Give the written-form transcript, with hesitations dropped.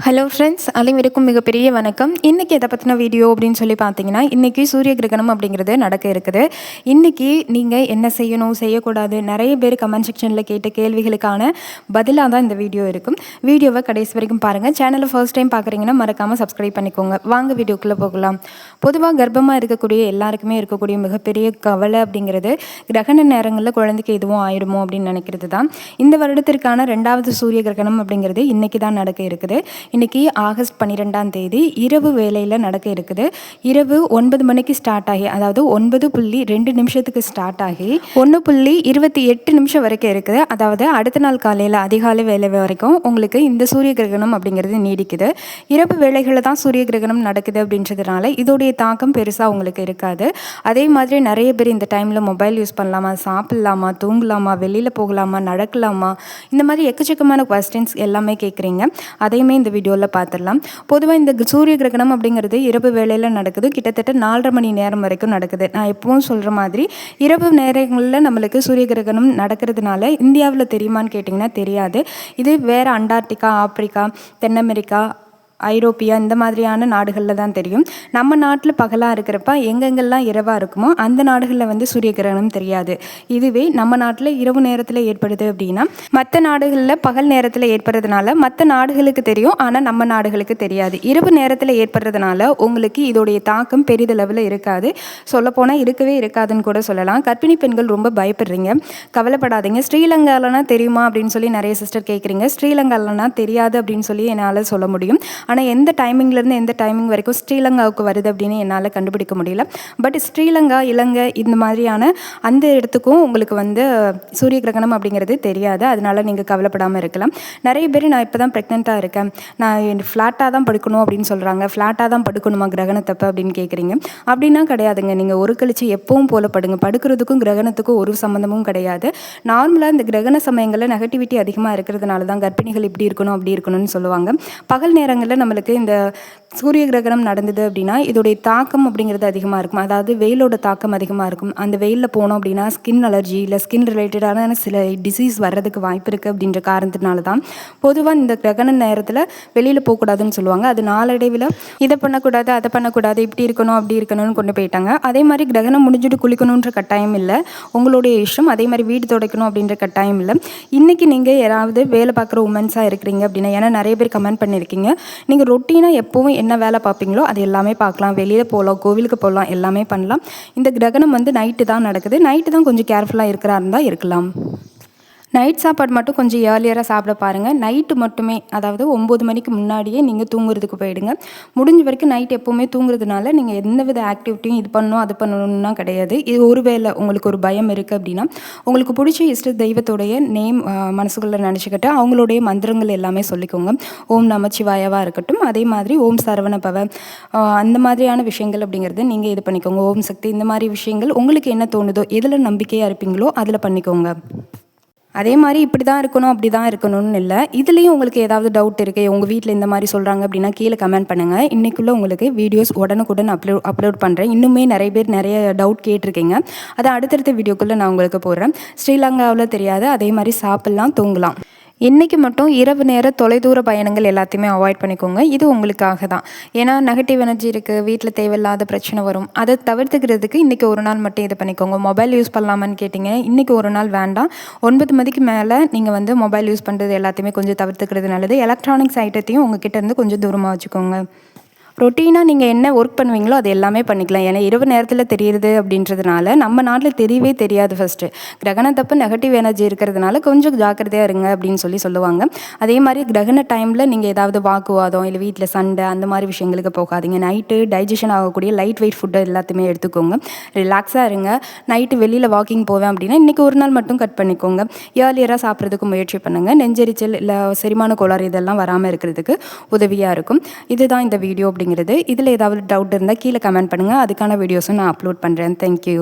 Hello friends, அனைவருக்கும் மிகப்பெரிய வணக்கம். இன்றைக்கி எதை பற்றின வீடியோ அப்படின்னு சொல்லி பார்த்தீங்கன்னா, இன்றைக்கி சூரிய கிரகணம் அப்படிங்கிறது நடக்க இருக்குது. இன்றைக்கி நீங்கள் என்ன செய்யணும், செய்யக்கூடாது, நிறைய பேர் கமெண்ட் செக்ஷனில் கேட்ட கேள்விகளுக்கான பதிலாக தான் இந்த வீடியோ இருக்கும். வீடியோவை கடைசி வரைக்கும் பாருங்கள். சேனலை ஃபர்ஸ்ட் டைம் பார்க்குறீங்கன்னா மறக்காமல் சப்ஸ்கிரைப் பண்ணிக்கோங்க. வாங்க வீடியோக்குள்ளே போகலாம். பொதுவாக கர்ப்பமாக இருக்கக்கூடிய எல்லாருக்குமே இருக்கக்கூடிய மிகப்பெரிய கவலை அப்படிங்கிறது கிரகண நேரங்களில் குழந்தைக்கு எதுவும் ஆயிடுமோ அப்படின்னு நினைக்கிறது தான். இந்த வருடத்திற்கான 2வது சூரிய கிரகணம் அப்படிங்கிறது இன்றைக்கி தான் நடக்க இருக்குது. இன்றைக்கி ஆகஸ்ட் 12ஆம் தேதி இரவு வேளையில் நடக்க இருக்குது. இரவு 9 மணிக்கு ஸ்டார்ட் ஆகி, அதாவது 9:02 ஸ்டார்ட் ஆகி 1:28 வரைக்கும் இருக்குது. அதாவது அடுத்த நாள் காலையில் அதிகாலை வேலை வரைக்கும் உங்களுக்கு இந்த சூரிய கிரகணம் அப்படிங்கிறது நீடிக்குது. இரவு வேளைகளில் தான் சூரிய கிரகணம் நடக்குது அப்படின்றதுனால இதோடைய தாக்கம் பெருசாக உங்களுக்கு இருக்காது. அதே மாதிரி நிறைய பேர் இந்த டைமில் மொபைல் யூஸ் பண்ணலாமா, சாப்பிட்லாமா, தூங்கலாமா, வெளியில் போகலாமா, நடக்கலாமா, இந்த மாதிரி எக்கச்சக்கமான குவஸ்டின்ஸ் எல்லாமே கேட்குறீங்க. அதையுமே இந்த வீடியோவில் பார்த்துடலாம். பொதுவாக இந்த சூரிய கிரகணம் அப்படிங்கிறது இரவு வேளையில் நடக்குது. கிட்டத்தட்ட 4.5 மணி நேரம் வரைக்கும் நடக்குது. நான் எப்பவும் சொல்கிற மாதிரி இரவு நேரங்களில் நம்மளுக்கு சூரிய கிரகணம் நடக்கிறதுனால இந்தியாவில் தெரியுமான்னு கேட்டிங்கன்னா தெரியாது. இது வேறு அண்டார்டிகா, ஆப்பிரிக்கா, தென் அமெரிக்கா, ஐரோப்பியா இந்த மாதிரியான நாடுகளில் தான் தெரியும். நம்ம நாட்டில் பகலாக இருக்கிறப்ப எங்கெங்கெல்லாம் இரவாக இருக்குமோ அந்த நாடுகளில் சூரிய கிரகணம் தெரியாது. இதுவே நம்ம நாட்டில் இரவு நேரத்தில் ஏற்படுது அப்படின்னா மற்ற நாடுகளில் பகல் நேரத்தில் ஏற்படுறதுனால மற்ற நாடுகளுக்கு தெரியும், ஆனால் நம்ம நாடுகளுக்கு தெரியாது. இரவு நேரத்தில் ஏற்படுறதுனால உங்களுக்கு இதோடைய தாக்கம் பெரிதளவில் இருக்காது. சொல்லப்போனால் இருக்கவே இருக்காதுன்னு கூட சொல்லலாம். கர்ப்பிணி பெண்கள் ரொம்ப பயப்படுறீங்க, கவலைப்படாதீங்க. ஸ்ரீலங்காலனா தெரியுமா அப்படின்னு சொல்லி நிறைய சிஸ்டர் கேட்குறீங்க. ஸ்ரீலங்காலனா தெரியாது அப்படின்னு சொல்லி என்னால் சொல்ல முடியும். ஆனால் எந்த டைமிங்லேருந்து எந்த டைமிங் வரைக்கும் ஸ்ரீலங்காவுக்கு வருது அப்படின்னு என்னால் கண்டுபிடிக்க முடியல. பட் ஸ்ரீலங்கா, இலங்கை இந்த மாதிரியான அந்த இடத்துக்கும் உங்களுக்கு சூரிய கிரகணம் அப்படிங்கிறது தெரியாது. அதனால் நீங்கள் கவலைப்படாமல் இருக்கலாம். நிறைய பேர் நான் இப்போ தான் ப்ரெக்னெண்ட்டாக இருக்கேன், நான் ஃப்ளாட்டாக தான் படுக்கணும் அப்படின்னு சொல்கிறாங்க. ஃப்ளாட்டாக தான் படுக்கணுமா கிரகணத்தப்போ அப்படின்னு கேட்குறீங்க. அப்படின்னா கிடையாதுங்க. நீங்கள் ஒரு கழிச்சு எப்பவும் போல் படுங்க. படுக்கிறதுக்கும் கிரகணத்துக்கும் ஒரு சம்மந்தமும் கிடையாது. நார்மலாக இந்த கிரகண சமயங்களில் நெகட்டிவிட்டி அதிகமாக இருக்கிறதுனால தான் கர்ப்பிணிகள் இப்படி இருக்கணும் அப்படி இருக்கணும்னு சொல்லுவாங்க. பகல் நேரங்களில் நம்மளுக்கு இந்த சூரிய கிரகணம் நடந்தது அப்படின்னா இதோடைய தாக்கம் அப்படிங்கிறது அதிகமாக இருக்கும். அதாவது வெயிலோட தாக்கம் அதிகமாக இருக்கும். அந்த வெயிலில் போனோம் அப்படின்னா ஸ்கின் அலர்ஜி இல்லை ஸ்கின் ரிலேட்டடான சில டிசீஸ் வர்றதுக்கு வாய்ப்பு இருக்குது. அப்படின்ற காரணத்தினால தான் பொதுவாக இந்த கிரகண நேரத்தில் வெளியில் போகக்கூடாதுன்னு சொல்லுவாங்க. அது நாளடைவில் இதை பண்ணக்கூடாது, அதை பண்ணக்கூடாது, இப்படி இருக்கணும் அப்படி இருக்கணும்னு கொண்டு போயிட்டாங்க. அதே மாதிரி கிரகணம் முடிஞ்சுட்டு குளிக்கணுன்ற கட்டாயம் இல்லை, உங்களுடைய இஷ்டம். அதே மாதிரி வீடு துடைக்கணும் அப்படின்ற கட்டாயம் இல்லை. இன்றைக்கி நீங்கள் யாராவது வேலை பார்க்குற உமன்ஸாக இருக்கிறீங்க அப்படின்னா, ஏன்னா நிறைய பேர் கமெண்ட் பண்ணியிருக்கீங்க, நீங்கள் ரொட்டீனாக எப்போவும் என்ன வேலை பார்ப்பீங்களோ அது எல்லாமே பார்க்கலாம், வெளியில் போகலாம், கோவிலுக்கு போகலாம், எல்லாமே பண்ணலாம். இந்த கிரகணம் நைட்டு தான் நடக்குது. நைட்டு தான் கொஞ்சம் கேர்ஃபுல்லாக இருக்கிறா இருந்தால் இருக்கலாம். நைட் சாப்பாடு மட்டும் கொஞ்சம் ஏர்லியராக சாப்பிட பாருங்கள். நைட்டு மட்டுமே, அதாவது 9 மணிக்கு முன்னாடியே நீங்கள் தூங்குறதுக்கு போயிடுங்க. முடிஞ்ச வரைக்கும் நைட் எப்போவுமே தூங்குறதுனால நீங்கள் எந்தவித ஆக்டிவிட்டியும் இது பண்ணணும் அது பண்ணணும்னா கிடையாது. இது ஒருவேளை உங்களுக்கு ஒரு பயம் இருக்குது அப்படின்னா உங்களுக்கு பிடிச்ச இஷ்ட தெய்வத்தோடைய நேம் மனசுக்குள்ளே நினச்சிக்கிட்டு அவங்களுடைய மந்திரங்கள் எல்லாமே சொல்லிக்கோங்க. ஓம் நமச்சிவாயாவாக இருக்கட்டும், அதே மாதிரி ஓம் சரவணபவ, அந்த மாதிரியான விஷயங்கள் அப்படிங்கிறது நீங்கள் இது பண்ணிக்கோங்க. ஓம் சக்தி, இந்த மாதிரி விஷயங்கள் உங்களுக்கு என்ன தோணுதோ, எதில் நம்பிக்கையாக இருப்பீங்களோ அதில் பண்ணிக்கோங்க. அதே மாதிரி இப்படி தான் இருக்கணும் அப்படி தான் இருக்கணும்னு இல்லை. இதுலேயும் உங்களுக்கு ஏதாவது டவுட் இருக்குது, உங்கள் வீட்டில் இந்த மாதிரி சொல்கிறாங்க அப்படின்னா கீழே கமெண்ட் பண்ணுங்கள். இன்றைக்குள்ளே உங்களுக்கு வீடியோஸ் உடனுக்குடன் அப்லோட் பண்ணுறேன். இன்னுமே நிறைய பேர் நிறைய டவுட் கேட்டிருக்கீங்க. அதை அடுத்தடுத்த வீடியோக்குள்ளே நான் உங்களுக்கு போடுறேன். ஸ்ரீலங்காவில் தெரியாது, அதே மாதிரி சாப்பிட்லாம், தூங்கலாம். இன்றைக்கி மட்டும் இரவு நேர தொலைதூர பயணங்கள் எல்லாத்தையுமே அவாய்ட் பண்ணிக்கோங்க. இது உங்களுக்காக தான். ஏன்னா நெகட்டிவ் எனர்ஜி இருக்குது, வீட்டில் தேவையில்லாத பிரச்சனை வரும். அதை தவிர்த்துக்கிறதுக்கு இன்றைக்கி ஒரு நாள் மட்டும் இதை பண்ணிக்கோங்க. மொபைல் யூஸ் பண்ணலாமான்னு கேட்டிங்க, இன்றைக்கி ஒரு நாள் வேண்டாம். 9 மணிக்கு மேலே நீங்கள் மொபைல் யூஸ் பண்ணுறது எல்லாத்தையுமே கொஞ்சம் தவிர்த்துக்கிறது நல்லது. எலக்ட்ரானிக்ஸ் ஐட்டத்தையும் உங்கள் கிட்டேருந்து கொஞ்சம் தூரமாக வச்சுக்கோங்க. ரொட்டீனாக நீங்கள் என்ன ஒர்க் பண்ணுவீங்களோ அது எல்லாமே பண்ணிக்கலாம். ஏன்னா இரவு நேரத்தில் தெரியுது அப்படின்றதுனால நம்ம நாட்டில் தெரியவே தெரியாது. ஃபஸ்ட்டு கிரகணத்தப்போ நெகட்டிவ் எனர்ஜி இருக்கிறதுனால கொஞ்சம் ஜாக்கிரதையாக இருங்க அப்படின்னு சொல்லுவாங்க. அதே மாதிரி கிரகண டைமில் நீங்கள் ஏதாவது வாக்குவாதம் இல்லை வீட்டில் சண்டை அந்த மாதிரி விஷயங்களுக்கு போகாதீங்க. நைட்டு டைஜஷன் ஆகக்கூடிய லைட் வெயிட் ஃபுட்டு எல்லாத்தையுமே எடுத்துக்கோங்க. ரிலாக்ஸாக இருங்க. நைட்டு வெளியில் வாக்கிங் போவேன் அப்படின்னா இன்றைக்கி ஒரு நாள் மட்டும் கட் பண்ணிக்கோங்க. ஏர்லியராக சாப்பிட்றதுக்கு முயற்சி பண்ணுங்கள். நெஞ்செரிச்சல் இல்லை செரிமான கோளாறு இதெல்லாம் வராமல் இருக்கிறதுக்கு உதவியாக இருக்கும். இதுதான் இந்த வீடியோ அப்படிங்கிறது. இதில் ஏதாவது டவுட் இருந்தால் கீழே கமெண்ட் பண்ணுங்கள். அதுக்கான வீடியோஸும் நான் அப்லோட் பண்ணுறேன். தேங்க்யூ.